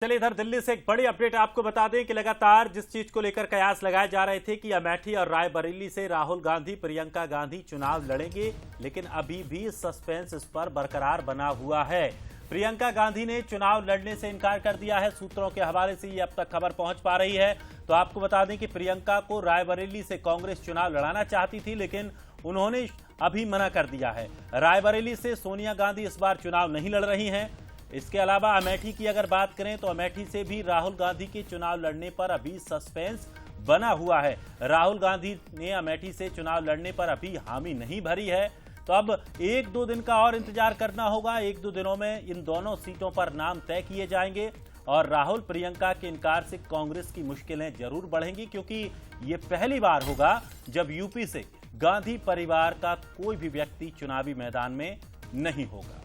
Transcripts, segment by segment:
चलिए इधर दिल्ली से एक बड़ी अपडेट आपको बता दें कि लगातार जिस चीज को लेकर कयास लगाए जा रहे थे कि अमेठी और रायबरेली से राहुल गांधी प्रियंका गांधी चुनाव लड़ेंगे, लेकिन अभी भी सस्पेंस इस पर बरकरार बना हुआ है। प्रियंका गांधी ने चुनाव लड़ने से इनकार कर दिया है। सूत्रों के हवाले से ये अब तक खबर पहुंच पा रही है। तो आपको बता दें कि प्रियंका को रायबरेली से कांग्रेस चुनाव लड़ाना चाहती थी, लेकिन उन्होंने अभी मना कर दिया है। रायबरेली से सोनिया गांधी इस बार चुनाव नहीं लड़ रही हैं। इसके अलावा अमेठी की अगर बात करें तो अमेठी से भी राहुल गांधी के चुनाव लड़ने पर अभी सस्पेंस बना हुआ है। राहुल गांधी ने अमेठी से चुनाव लड़ने पर अभी हामी नहीं भरी है। तो अब 1-2 दिन का और इंतजार करना होगा। 1-2 दिनों में इन दोनों सीटों पर नाम तय किए जाएंगे और राहुल प्रियंका के इनकार से कांग्रेस की मुश्किलें जरूर बढ़ेंगी, क्योंकि ये पहली बार होगा जब यूपी से गांधी परिवार का कोई भी व्यक्ति चुनावी मैदान में नहीं होगा।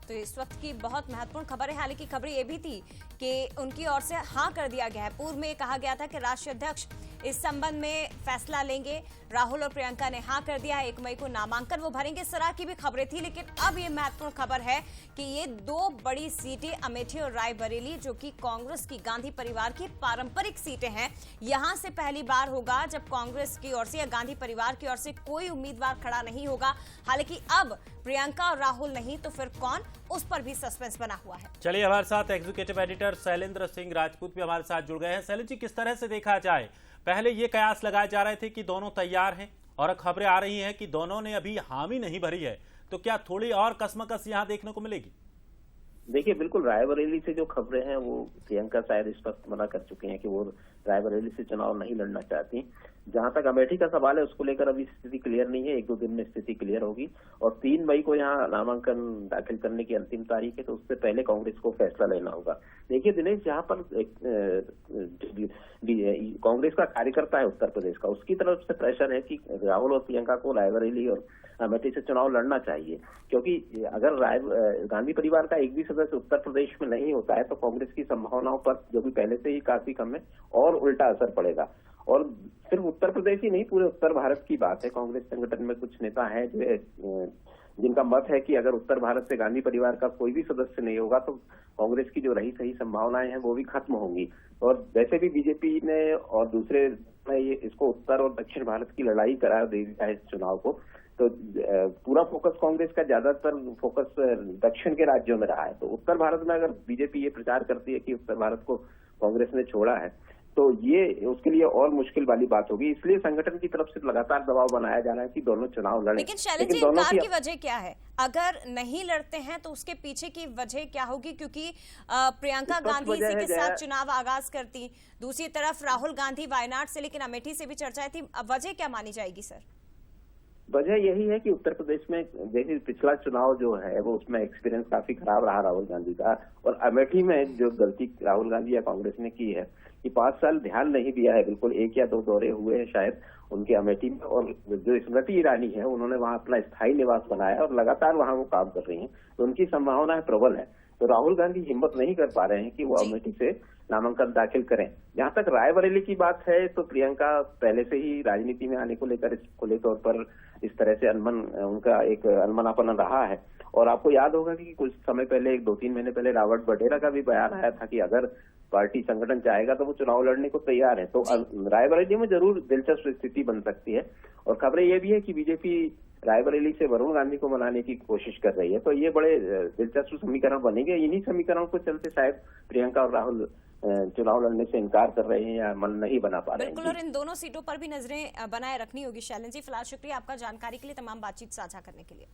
तो इस वक्त की बहुत महत्वपूर्ण खबर है। हालांकि खबर ये भी थी कि उनकी ओर से हाँ कर दिया गया है। पूर्व में कहा गया था कि राष्ट्रीय अध्यक्ष इस संबंध में फैसला लेंगे। राहुल और प्रियंका ने हाँ कर दिया है। 1 मई को नामांकन वो भरेंगे। इस तरह की भी खबरें थी, लेकिन अब ये महत्वपूर्ण खबर है कि ये 2 बड़ी सीटें अमेठी और रायबरेली, जो कि कांग्रेस की गांधी परिवार की पारंपरिक सीटें हैं, यहां से पहली बार होगा जब कांग्रेस की ओर से या गांधी परिवार की ओर से कोई उम्मीदवार खड़ा नहीं होगा। हालांकि अब प्रियंका और राहुल नहीं तो फिर कौन, उस पर भी सस्पेंस बना हुआ है। चलिए हमारे साथ एग्जीक्यूटिव एडिटर शैलेंद्र सिंह राजपूत भी हमारे साथ जुड़ गए हैं। शैलेंद्र जी, किस तरह से देखा जाए, पहले ये कयास लगाए जा रहे थे कि दोनों तैयार हैं और खबरें आ रही हैं कि दोनों ने अभी हामी नहीं भरी है, तो क्या थोड़ी और कसमकस यहां देखने को मिलेगी? देखिए, बिल्कुल रायबरेली से जो खबरें हैं वो प्रियंका शायद स्पष्ट मना कर चुके हैं कि वो रायबरेली से चुनाव नहीं लड़ना चाहती। जहां तक अमेठी का सवाल है उसको लेकर अभी स्थिति क्लियर नहीं है। 1-2 दिन में स्थिति क्लियर होगी और 3 मई को यहाँ नामांकन दाखिल करने की अंतिम तारीख है, तो उससे पहले कांग्रेस को फैसला लेना होगा। देखिए दिनेश, जहाँ पर कांग्रेस का कार्यकर्ता है उत्तर प्रदेश का, उसकी तरफ से प्रेशर है कि राहुल और प्रियंका को रायबरेली और अमेठी से चुनाव लड़ना चाहिए, क्योंकि अगर गांधी परिवार का एक भी सदस्य उत्तर प्रदेश में नहीं होता है तो कांग्रेस की संभावनाओं पर, जो भी पहले से ही काफी कम है, और उल्टा असर पड़ेगा। और सिर्फ उत्तर प्रदेश ही नहीं, पूरे उत्तर भारत की बात है। कांग्रेस संगठन में कुछ नेता हैं जो जिनका मत है कि अगर उत्तर भारत से गांधी परिवार का कोई भी सदस्य नहीं होगा तो कांग्रेस की जो रही सही संभावनाएं हैं वो भी खत्म होंगी। और वैसे भी बीजेपी ने और दूसरे ने इसको उत्तर और दक्षिण भारत की लड़ाई करार दे दिया है इस चुनाव को। तो पूरा फोकस कांग्रेस का, ज्यादातर फोकस दक्षिण के राज्यों में रहा है। तो उत्तर भारत में अगर बीजेपी ये प्रचार करती है कि उत्तर भारत को कांग्रेस ने छोड़ा है, तो ये उसके लिए और मुश्किल वाली बात होगी। इसलिए संगठन की तरफ से लगातार दबाव बनाया जा रहा है कि दोनों चुनाव लड़ें। लेकिन शैलेंद्र जी, इनकार की वजह क्या है? अगर नहीं लड़ते हैं तो उसके पीछे की वजह क्या होगी? क्योंकि प्रियंका गांधी इसी के साथ चुनाव आगाज करती, दूसरी तरफ राहुल गांधी वायनाड से, लेकिन अमेठी से भी चर्चाएं थी। वजह क्या मानी जाएगी सर? वजह यही है कि उत्तर प्रदेश में जैसे पिछला चुनाव जो है वो उसमें एक्सपीरियंस काफी खराब रहा राहुल गांधी का, और अमेठी में जो गलती राहुल गांधी या कांग्रेस ने की है कि 5 साल ध्यान नहीं दिया है। बिल्कुल 1 या 2 दौरे हुए हैं शायद उनके अमेठी में, और जो स्मृति ईरानी है उन्होंने वहां अपना स्थायी निवास बनाया और लगातार वहां वो काम कर रही हैं, तो उनकी संभावनाएं प्रबल है। तो राहुल गांधी हिम्मत नहीं कर पा रहे हैं कि वो अमेठी से नामांकन दाखिल करें। जहां तक रायबरेली की बात है तो प्रियंका पहले से ही राजनीति में आने को लेकर खुले तौर पर इस तरह से उनका एक अनमनापन रहा है। और आपको याद होगा कि कुछ समय पहले, 2-3 महीने पहले, रॉबर्ट वडेरा का भी बयान आया था कि अगर पार्टी संगठन चाहेगा तो वो चुनाव लड़ने को तैयार है। तो रायबरेली में जरूर दिलचस्प स्थिति बन सकती है। और खबरें ये भी है कि बीजेपी रायबरेली से वरुण गांधी को मनाने की कोशिश कर रही है। तो ये बड़े दिलचस्प समीकरण बनेंगे। इन्हीं समीकरणों को चलते शायद प्रियंका और राहुल चुनाव लड़ने से इनकार कर रहे हैं या मन नहीं बना पा रहे हैं। बिल्कुल, और इन दोनों सीटों पर भी नजरें बनाए रखनी होगी। शैलेंद्र जी, फिलहाल शुक्रिया आपका जानकारी के लिए, तमाम बातचीत साझा करने के लिए।